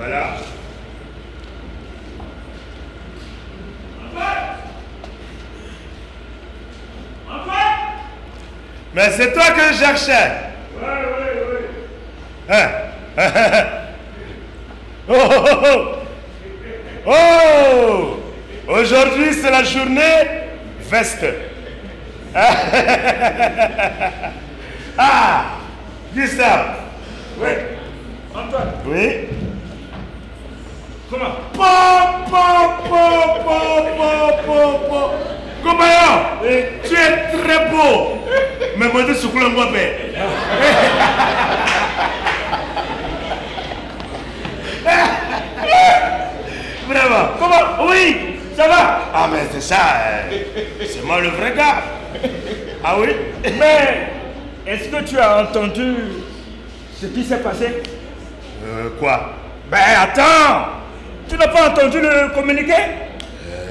Voilà. Mais c'est toi que je cherchais. Oui. Hein? Oh, oh, oh, oh. Oh! Aujourd'hui, c'est la journée veste. Ah! Gustave. Oui. Antoine. Oui? Comment? Compagnon, tu es très beau. Mais moi, je suis un peu. Vraiment. Comment? Oui. Ça va? Ah, mais c'est ça. C'est moi le vrai gars. Ah oui? Mais est-ce que tu as entendu ce qui s'est passé? Quoi? Ben attends! Tu n'as pas entendu le communiqué?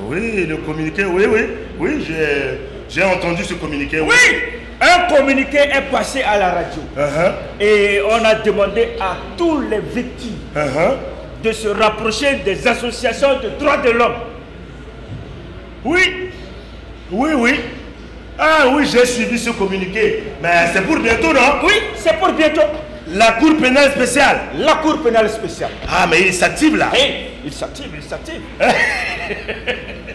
Oui, le communiqué, oui, oui. Oui, j'ai entendu ce communiqué. Oui! Un communiqué est passé à la radio. Et on a demandé à tous les victimes de se rapprocher des associations de droits de l'homme. Oui, oui, oui. Ah oui, j'ai suivi ce communiqué. Mais c'est pour bientôt, non? Oui, c'est pour bientôt. La Cour pénale spéciale. La Cour pénale spéciale. Ah, mais il s'active là. Hey, il s'active, il s'active.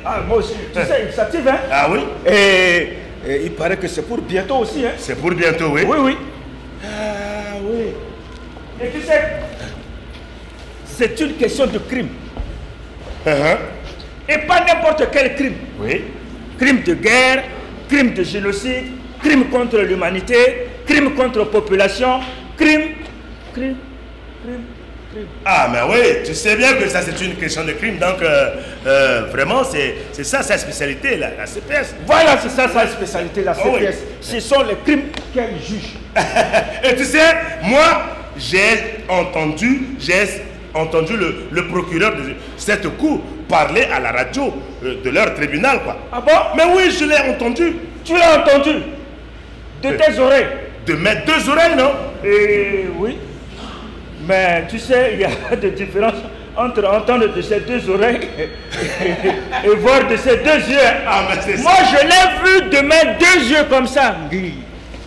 Ah, moi aussi, tu sais, il s'active, hein? Ah oui? Et il paraît que c'est pour bientôt aussi, hein? C'est pour bientôt, oui. Oui, oui. Ah oui. Et tu sais, c'est une question de crime. Et pas n'importe quel crime. Oui. Crime de guerre, crime de génocide, crime contre l'humanité, crime contre la population, crime. Ah, mais oui, tu sais bien que ça c'est une question de crime, donc vraiment c'est ça sa spécialité, là, la CPS. Voilà, c'est ça sa spécialité, la CPS. Oh, oui. Ce sont les crimes qu'elle juge. Et tu sais, moi j'ai entendu le procureur de cette cour parler à la radio de leur tribunal, quoi. Ah bon? Mais oui, je l'ai entendu. Tu l'as entendu? De tes oreilles? De mes deux oreilles, non? Et oui. Mais tu sais, il y a de différence entre entendre de ses deux oreilles et voir de ses deux yeux. Ah, mais c'est Moi, ça. je l'ai vu de mes deux yeux comme ça.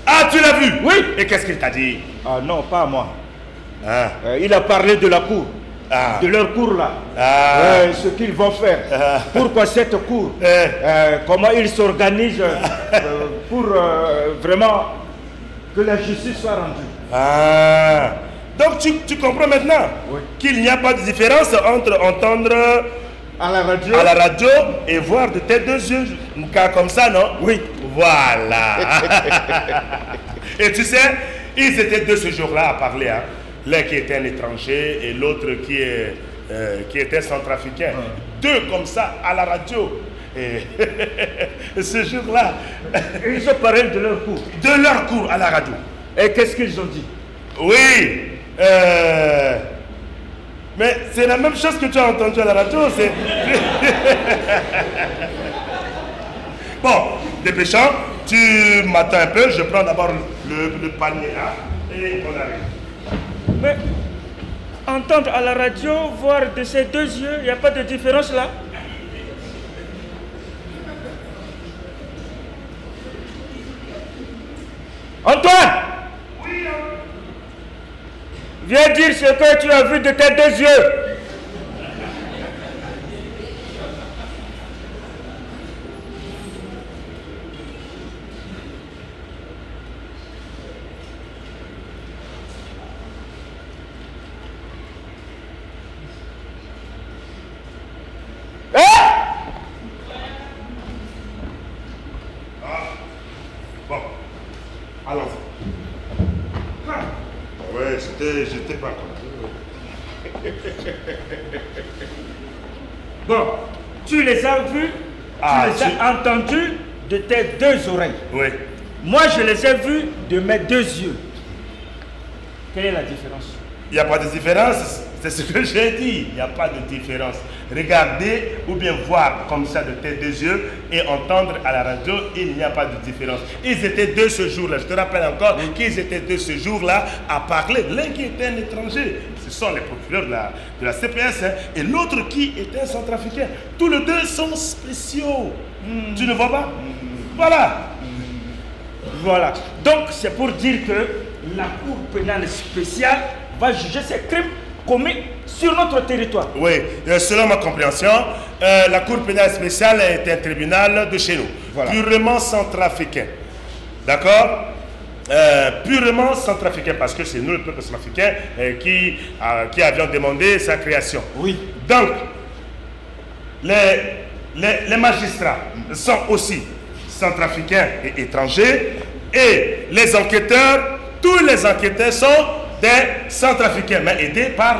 Ah, tu l'as vu? Oui. Et qu'est-ce qu'il t'a dit? Ah non, pas moi. Ah. Il a parlé de la cour. Ah. De leur cour là. Ah. Ce qu'ils vont faire. Ah. Pourquoi cette cour? Comment ils s'organisent pour vraiment que la justice soit rendue. Ah. Donc tu comprends maintenant qu'il n'y a pas de différence entre entendre à la radio et voir de tes deux yeux, un cas comme ça, non? Oui. Voilà. Et tu sais, ils étaient deux ce jour-là à parler, hein. L'un qui était un étranger et l'autre qui était centrafricain. Deux comme ça à la radio. Et ce jour-là, ils ont parlé de leur cours. De leur cours à la radio. Et qu'est-ce qu'ils ont dit? Oui. Mais c'est la même chose que tu as entendu à la radio. Bon, dépêchant, tu m'attends un peu, je prends d'abord le panier là et on arrive. Mais entendre à la radio, voir de ses deux yeux, il n'y a pas de différence là? Antoine! Oui. Viens dire ce que tu as vu de tes deux yeux. Bon, allons-y. Ouais, j'étais pas content. Bon, tu les as vus, tu les as entendus de tes deux oreilles. Oui. Moi, je les ai vus de mes deux yeux. Quelle est la différence? Il n'y a pas de différence, c'est ce que j'ai dit. Il n'y a pas de différence. Regarder ou bien voir comme ça de tes deux yeux et entendre à la radio, il n'y a pas de différence. Ils étaient deux ce jour-là. Je te rappelle encore qu'ils étaient deux ce jour-là à parler. L'un qui était un étranger. sont les procureurs de la CPS, hein, et l'autre qui est un centrafricain. Tous les deux sont spéciaux. Tu ne vois pas? Voilà. Voilà. Donc, c'est pour dire que la Cour pénale spéciale va juger ces crimes commis sur notre territoire. Oui, selon ma compréhension, la Cour pénale spéciale est un tribunal de chez nous, voilà, purement centrafricain. D'accord? Purement centrafricain, parce que c'est nous, le peuple centrafricain, qui avions demandé sa création. Oui. Donc, les magistrats sont aussi centrafricains et étrangers, et les enquêteurs, tous les enquêteurs sont des centrafricains, mais aidés par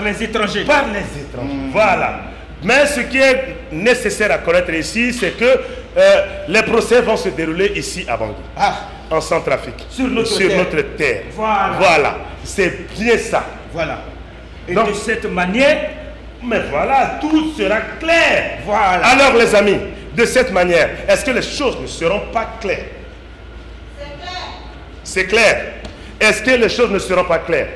les étrangers. Par les étrangers, voilà. Mais ce qui est nécessaire à connaître ici, c'est que les procès vont se dérouler ici à Bangui, en Centrafrique, sur notre terre. Voilà. Voilà. C'est bien ça. Voilà. Et donc, de cette manière, mais voilà, tout sera clair. Voilà. Alors les amis, de cette manière, est-ce que les choses ne seront pas claires? C'est clair. C'est clair. Est-ce que les choses ne seront pas claires?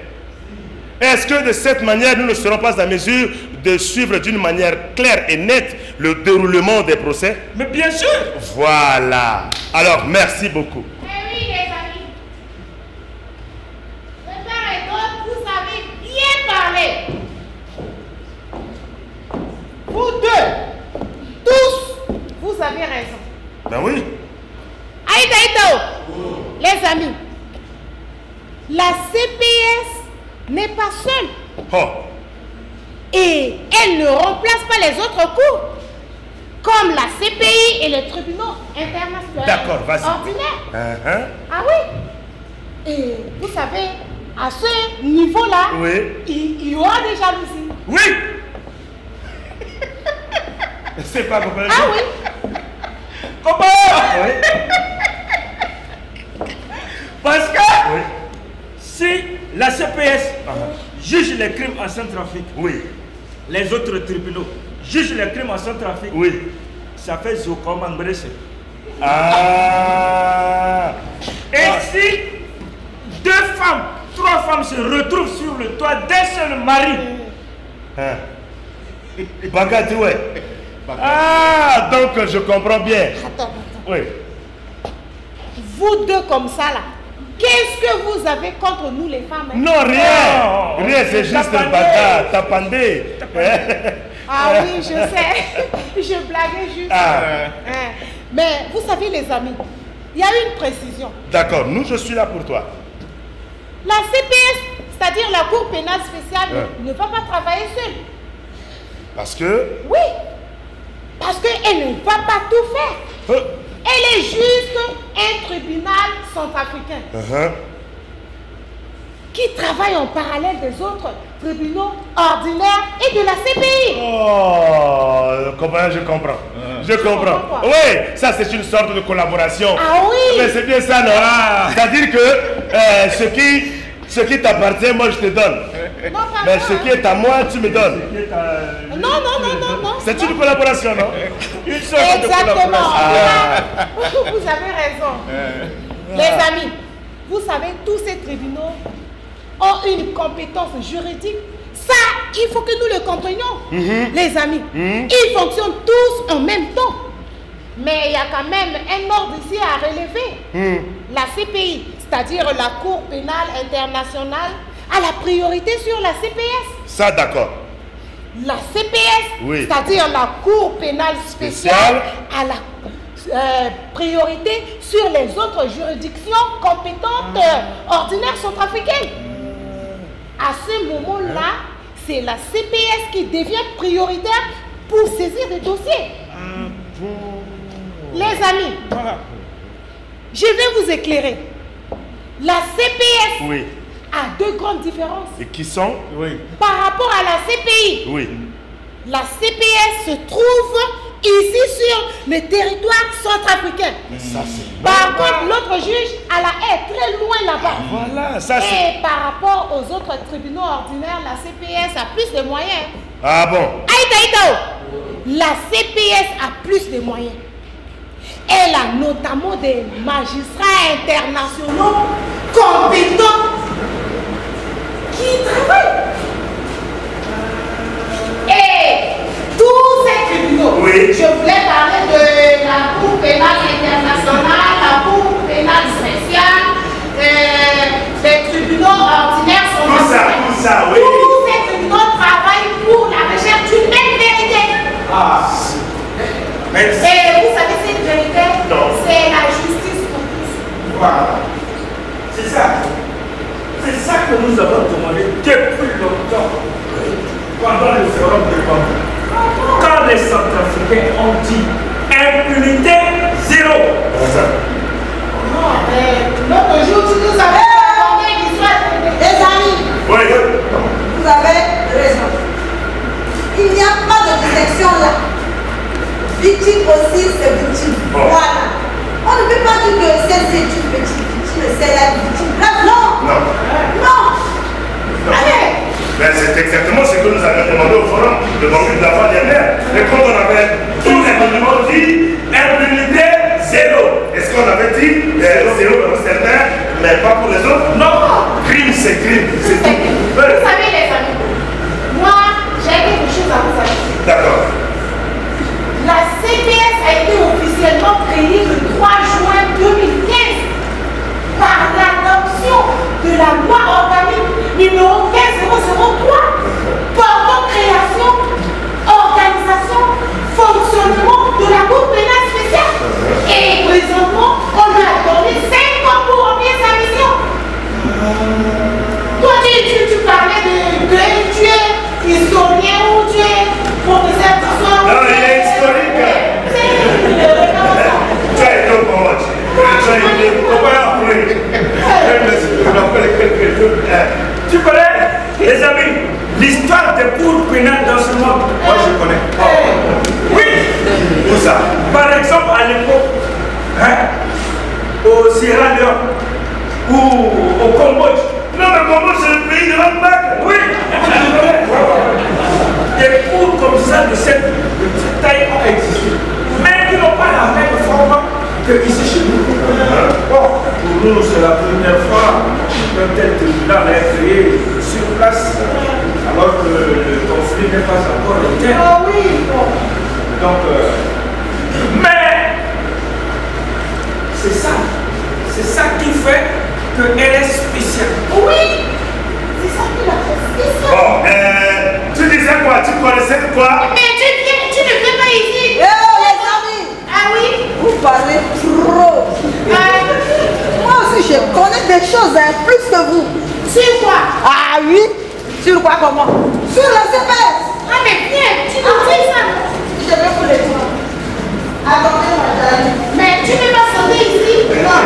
Est-ce que de cette manière, nous ne serons pas en mesure de suivre d'une manière claire et nette le déroulement des procès? Mais bien sûr. Voilà. Alors, merci beaucoup. Eh oui, les amis. Le père et d'autres, vous avez bien parlé. Vous deux, tous, vous avez raison. Ben oui. Aïda, les amis, la CPS n'est pas seule. Oh. Et elle ne remplace pas les autres cours, comme la CPI et les tribunaux internationaux. D'accord, vas-y. Ordinaires. Ah oui. Et vous savez, à ce niveau-là, oui, il y aura des jalousies. Oui. C'est pas comme ça. Ah oui. Comment? Oui. Parce que oui, si la CPS juge les crimes en Centrafrique, oui, les autres tribunaux jugent les crimes en Centrafrique, oui, ça fait Zokom Ambresse. Ah. Et si 2 femmes, 3 femmes se retrouvent sur le toit d'un seul mari, Bagati, ouais. Ah, donc je comprends bien. Attends. Oui. Vous deux comme ça là, qu'est-ce que vous avez contre nous les femmes? Non, rien. Non, rien, c'est juste un bagarre. Tapandé. Ah oui, je sais. Je blaguais juste. Mais vous savez les amis, il y a une précision. D'accord, je suis là pour toi. La CPS, c'est-à-dire la Cour pénale spéciale, ne va pas travailler seule. Parce que? Oui. Parce qu'elle ne va pas tout faire. Elle est juste un tribunal centrafricain qui travaille en parallèle des autres tribunaux ordinaires et de la CPI. Oh, comment je comprends. Je comprends. Oui, ça c'est une sorte de collaboration. Ah oui. Mais c'est bien ça, non? C'est-à-dire que ce qui t'appartient, moi je te donne. Non, mais ce qui est à moi, tu me donnes. Non. C'est une collaboration, non? Une sorte de collaboration. Vous avez raison. Les amis, vous savez, tous ces tribunaux ont une compétence juridique. Ça, il faut que nous le comprenions. Les amis, ils fonctionnent tous en même temps. Mais il y a quand même un ordre ici à relever. La CPI, c'est-à-dire la Cour pénale internationale, a la priorité sur la CPS. Ça, d'accord. La CPS, c'est-à-dire la Cour pénale spéciale, a la priorité sur les autres juridictions compétentes ordinaires centrafricaines. À ce moment-là, c'est la CPS qui devient prioritaire pour saisir des dossiers. Les amis, je vais vous éclairer. La CPS a 2 grandes différences. Et qui sont? Par rapport à la CPI. La CPS se trouve ici sur le territoire centrafricain. Par contre, l'autre juge est très loin là-bas. Voilà, ça c'est... Et par rapport aux autres tribunaux ordinaires, la CPS a plus de moyens. Ah bon? La CPS a plus de moyens. Elle a notamment des magistrats internationaux compétents qui travaillent. Et tous ces tribunaux, je voulais parler de la Cour pénale internationale, la Cour pénale spéciale, les tribunaux ordinaires sont tout ça, oui. Tous ces tribunaux travaillent pour la recherche d'une même vérité. Ah, merci. Et vous savez, cette vérité, c'est la justice pour tous. Voilà. C'est ça. C'est ça que nous avons demandé depuis longtemps. Pendant le forum de Bamako. Quand les Centrafricains ont dit impunité zéro. Non, mais l'autre jour, tu nous avais raconté l'histoire des amis. Oui. Vous avez raison. Il n'y a pas de détection là. Victime aussi, c'est victime. Voilà. On ne peut pas dire que c'est une petite victime, c'est la victime. Non. Non. Non. Allez. Mais c'est exactement ce que nous avions demandé au forum de Bamako de la fois dernière. Et quand on avait tous les monuments dit impunité zéro. Est-ce qu'on avait dit zéro pour certains, mais pas pour les autres? Non. Crime, c'est crime. Vous savez, les amis, moi, j'ai quelque chose à vous ajouter. D'accord. La CPS a été officiellement créée le 3 juin 2015 par l'adoption de la loi organique numéro 15003 portant création, organisation, fonctionnement de la Cour pénale spéciale. Et présentement, on lui a donné 5 ans pour remplir sa mission. Toi, tu parlais de tu es historien ou tu es professeur d'histoire. Non, il est historique. Tu as été au Cambodge. Tu as été au Cambodge. Tu connais, les amis, l'histoire des cours pénales dans ce monde? Moi, je connais. Oui. Où ça? Par exemple, à l'époque, au Sierra Leone ou au Cambodge. Non, mais le Cambodge, c'est le pays de l'Allemagne. Oui. Des cours comme ça de cette taille ont existé, mais qui n'ont pas la même forme que ici chez nous. Bon, pour nous, c'est la première fois qu'un tel tribunal est créé sur place, alors que le conflit n'est pas encore éteint. Ah oui, bon. Donc, mais c'est ça qui fait qu'elle est spéciale. Oui, c'est ça qui l'a fait spéciale. Bon, tu disais quoi? Tu connaissais quoi? Mais tu ne viens pas ici. Eh oh, les amis. Ah oui? Vous parlez trop. Moi aussi, je connais des choses plus que vous. Sur quoi? Ah oui? Sur quoi, comment? Sur la CPS. Ah mais viens, tu nous dis ça. Je vais vous le dire. Attendez, madame. Mais tu ne vas sauter ici? Non.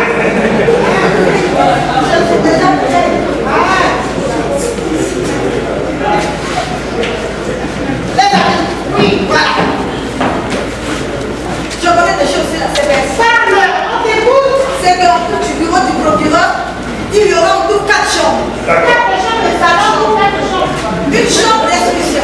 Je suis déjà prête. Les amis. Oui, voilà. Je connais des choses sur la CPS. Parle, on t'écoute. C'est que du bureau du procureur, il y aura en tout 4 chambres. 4 chambres de salon ou 4 chambres? Une chambre d'instruction,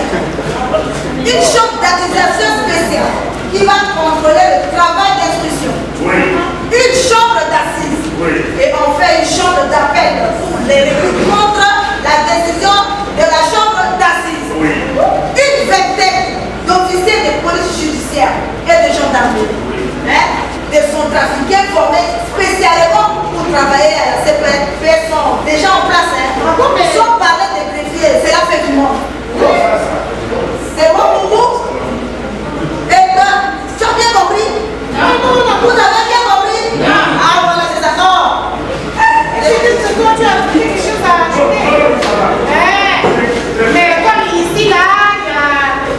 une chambre d'accusation spéciale qui va contrôler le travail d'instruction, une chambre d'assises et enfin une chambre d'appel pour les recours contre la décision de la chambre d'assises, une vingtaine d'officiers de police judiciaire et de gendarmerie, des Centrafricains formés spécialement pour travailler à la CPS sont déjà en place. Sans parler des greffiers, c'est la fête du monde. C'est bon pour vous? Et ben, tu as bien compris? Non. Vous avez bien compris? Ah voilà, c'est ça. Non. C'est toi, tu as quelque chose à ajouter. Mais comme ici, là,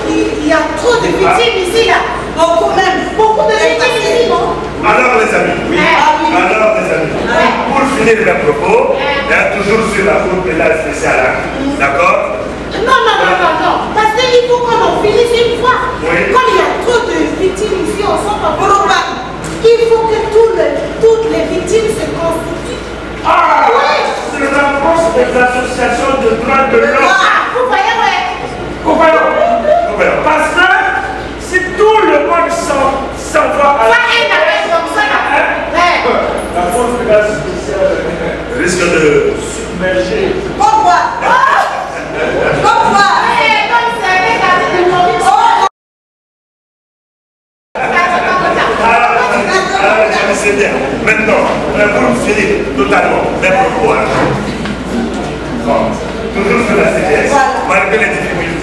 il y a trop de victimes ici, là. Beaucoup même. Beaucoup de victimes ici, non? Alors les amis, alors les amis, pour finir mes propos, toujours sur la Cour pénale spéciale, d'accord? Non,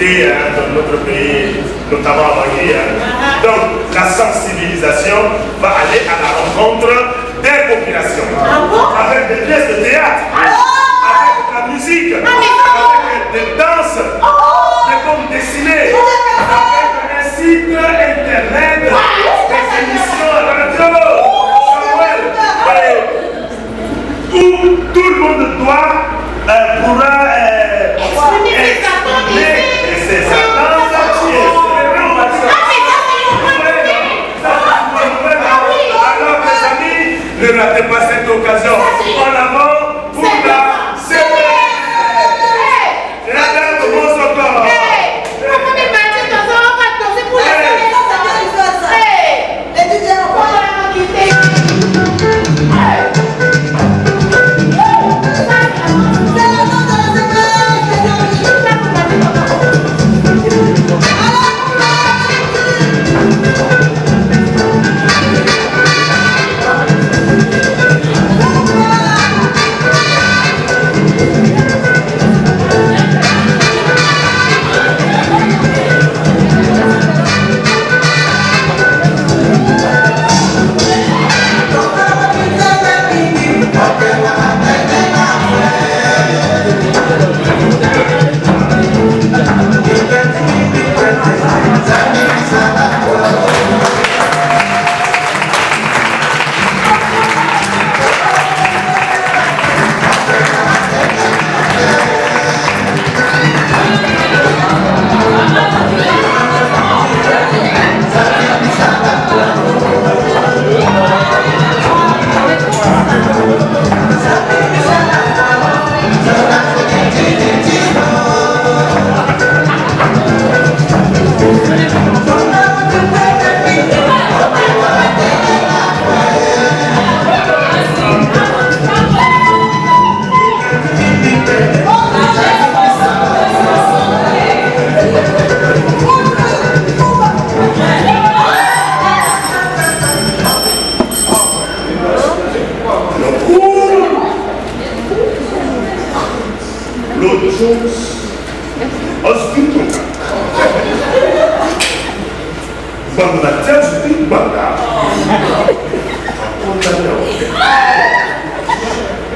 société, dans notre pays, notamment à Bangui. Donc la sensibilisation va aller à la rencontre des populations. Avec des pièces de théâtre, avec de la musique, avec des danses, des bandes dessinées, avec un site internet, des émissions radio, où tout le monde pourra exprimer ses attentes Alors mes amis, ne ratez pas cette occasion. En avant pour la CPE.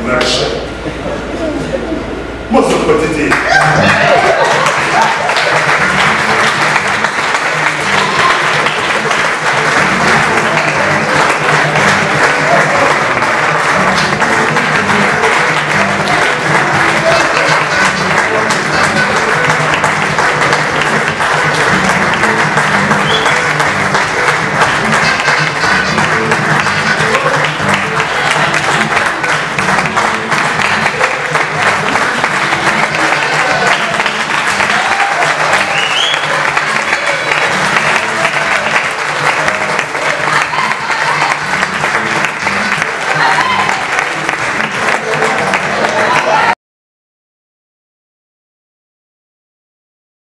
Marche.